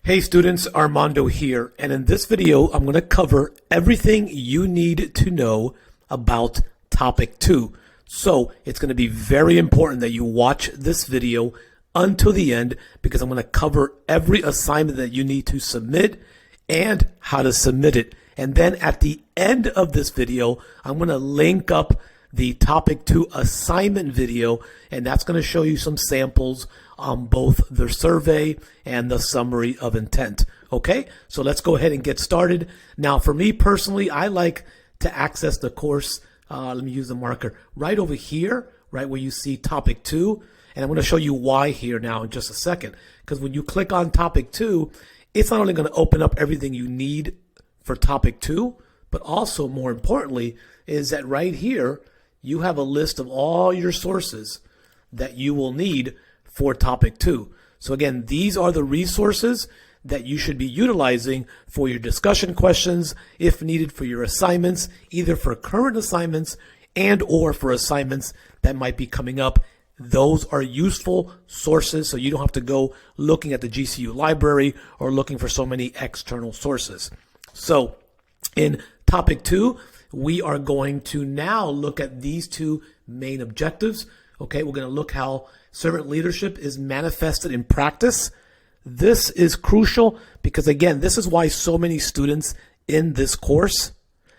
Hey students, Armando here, and in this video I'm going to cover everything you need to know about topic 2. So it's going to be very important that you watch this video until the end because I'm going to cover every assignment that you need to submit and how to submit it. And then at the end of this video, I'm going to link up the topic 2 assignment video, and that's going to show you some samples on both the survey and the summary of intent. Okay, so let's go ahead and get started. Now, for me personally, I like to access the course. Let me use the marker right over here, right where you see topic 2. And I'm going to show you why here now in just a second. Because when you click on topic 2, it's not only going to open up everything you need for topic 2, but also more importantly is that right here, you have a list of all your sources that you will need for topic 2. So again, these are the resources that you should be utilizing for your discussion questions, if needed for your assignments, either for current assignments and or for assignments that might be coming up. Those are useful sources, so you don't have to go looking at the GCU library or looking for so many external sources. So in topic 2, we are going to now look at these two main objectives. Okay, we're going to look how servant leadership is manifested in practice. This is crucial because, again, this is why so many students in this course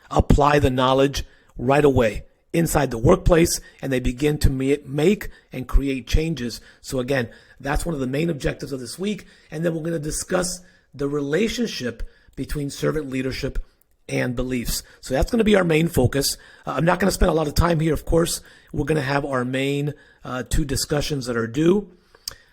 apply the knowledge right away inside the workplace, and they begin to make and create changes. So again, that's one of the main objectives of this week. And then we're going to discuss the relationship between servant leadership and beliefs. So that's going to be our main focus. I'm not going to spend a lot of time here. Of course, we're going to have our main 2 discussions that are due.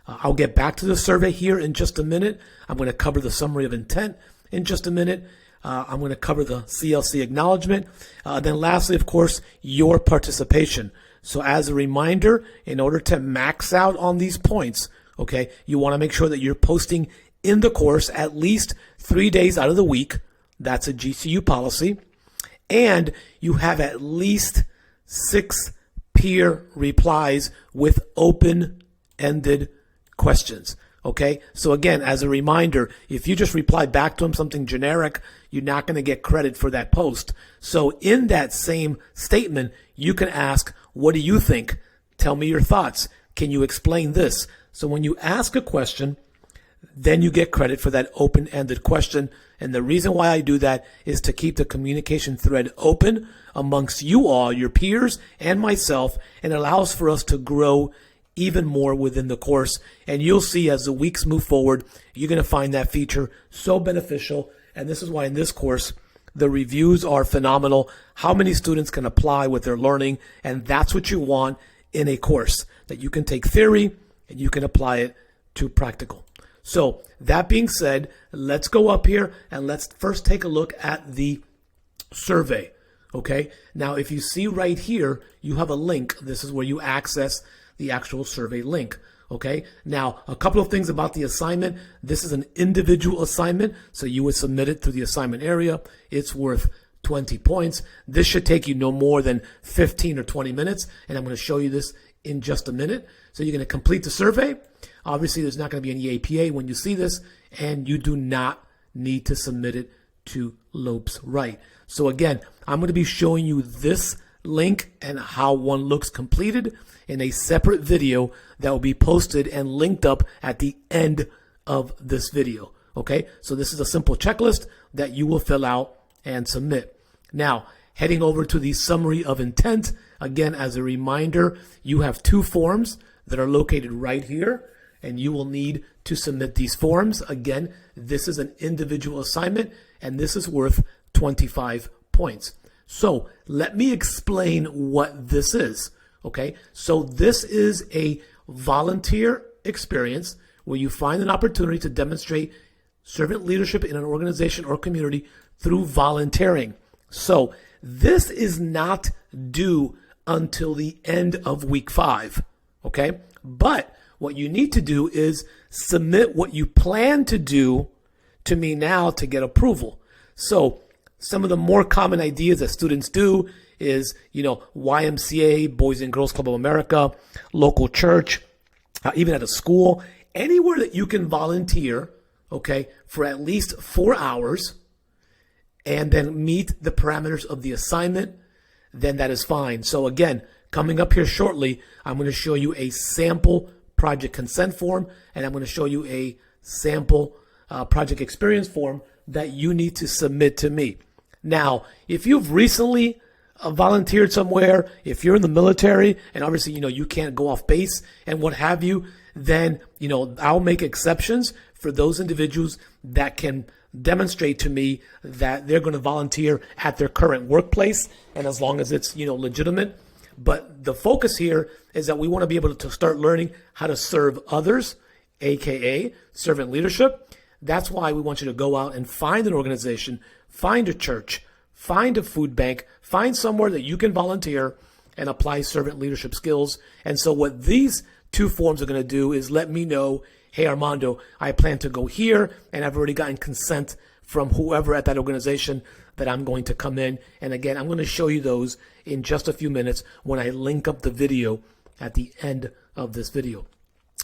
I'll get back to the survey here in just a minute. I'm going to cover the summary of intent in just a minute. I'm going to cover the CLC acknowledgement. Then lastly, of course, your participation. So as a reminder, in order to max out on these points, okay, you want to make sure that you're posting in the course at least 3 days out of the week. That's a GCU policy. And you have at least 6 peer replies with open-ended questions. Okay, so again, as a reminder, if you just reply back to them something generic, you're not going to get credit for that post. So in that same statement, you can ask, what do you think? Tell me your thoughts. Can you explain this? So when you ask a question, then you get credit for that open-ended question. And the reason why I do that is to keep the communication thread open amongst you all, your peers, and myself, and allows for us to grow even more within the course. And you'll see as the weeks move forward, you're going to find that feature so beneficial. And this is why in this course, the reviews are phenomenal. How many students can apply what they're learning? And that's what you want in a course, that you can take theory and you can apply it to practical. So that being said, let's go up here and let's first take a look at the survey. Okay. Now, if you see right here, you have a link. This is where you access the actual survey link. Okay. Now, a couple of things about the assignment. This is an individual assignment, so you would submit it through the assignment area. It's worth 20 points. This should take you no more than 15 or 20 minutes, and I'm going to show you this in just a minute. So you're going to complete the survey. Obviously, there's not going to be any APA when you see this, and you do not need to submit it to Lopes Wright. So again, I'm going to be showing you this link and how one looks completed in a separate video that will be posted and linked up at the end of this video. Okay, so this is a simple checklist that you will fill out and submit. Now, heading over to the summary of intent, again, as a reminder, you have 2 forms that are located right here, and you will need to submit these forms. Again, this is an individual assignment, and this is worth 25 points. So let me explain what this is. Okay, so this is a volunteer experience where you find an opportunity to demonstrate servant leadership in an organization or community through volunteering. So this is not due until the end of week 5. Okay, but what you need to do is submit what you plan to do to me now to get approval. So some of the more common ideas that students do is, YMCA, Boys and Girls Club of America, local church, even at a school, anywhere that you can volunteer, okay, for at least 4 hours, and then meet the parameters of the assignment, then that is fine. So again, coming up here shortly, I'm going to show you a sample project consent form, and I'm going to show you a sample project experience form that you need to submit to me. Now, if you've recently volunteered somewhere, if you're in the military, and obviously, you can't go off base and what have you, then, I'll make exceptions for those individuals that can demonstrate to me that they're going to volunteer at their current workplace, and as long as it's, legitimate. But the focus here is that we want to be able to start learning how to serve others, aka servant leadership. That's why we want you to go out and find an organization, find a church, find a food bank, find somewhere that you can volunteer and apply servant leadership skills. And so what these two forms are going to do is let me know, hey, Armando, I plan to go here, and I've already gotten consent from whoever at that organization that I'm going to come in. And again, I'm going to show you those in just a few minutes when I link up the video at the end of this video.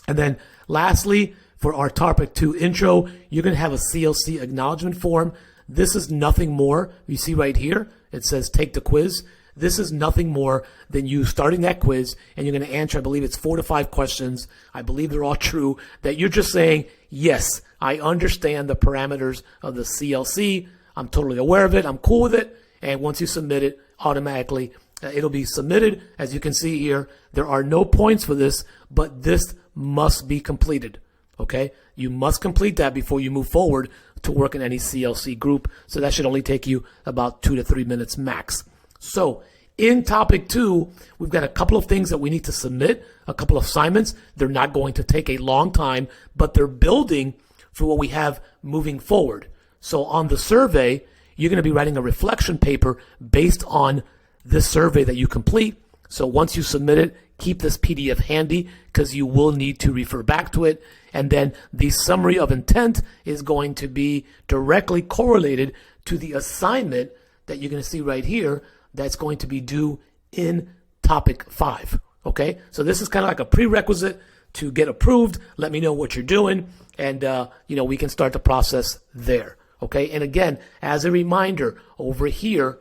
And then lastly, for our Topic 2 intro, you're going to have a CLC acknowledgement form. This is nothing more. You see right here, it says take the quiz. This is nothing more than you starting that quiz, and you're going to answer, I believe it's 4 to 5 questions. I believe they're all true, that you're just saying, yes, I understand the parameters of the CLC. I'm totally aware of it. I'm cool with it. And once you submit it, automatically, it'll be submitted. As you can see here, there are no points for this, but this must be completed. Okay? You must complete that before you move forward to work in any CLC group. So that should only take you about 2 to 3 minutes max. So in Topic 2, we've got a couple of things that we need to submit, a couple of assignments. They're not going to take a long time, but they're building for what we have moving forward. So on the survey, you're going to be writing a reflection paper based on this survey that you complete. So once you submit it, keep this PDF handy because you will need to refer back to it. And then the summary of intent is going to be directly correlated to the assignment that you're going to see right here that's going to be due in Topic 5. Okay, so this is kind of like a prerequisite to get approved. Let me know what you're doing, and we can start the process there. Okay, and again, as a reminder, over here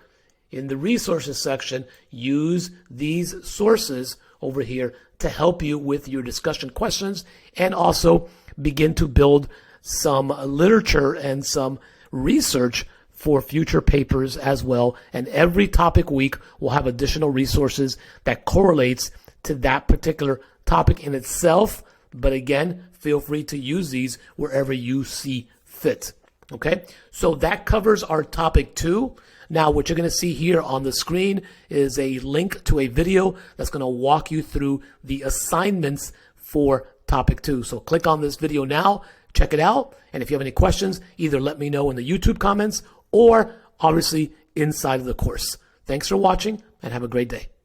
in the resources section, use these sources over here to help you with your discussion questions, and also begin to build some literature and some research for future papers as well. And every topic week will have additional resources that correlates to that particular topic in itself. But again, feel free to use these wherever you see fit. Okay, so that covers our Topic 2. Now, what you're going to see here on the screen is a link to a video that's going to walk you through the assignments for Topic 2. So click on this video now, check it out, and if you have any questions, either let me know in the YouTube comments or obviously inside of the course. Thanks for watching, and have a great day.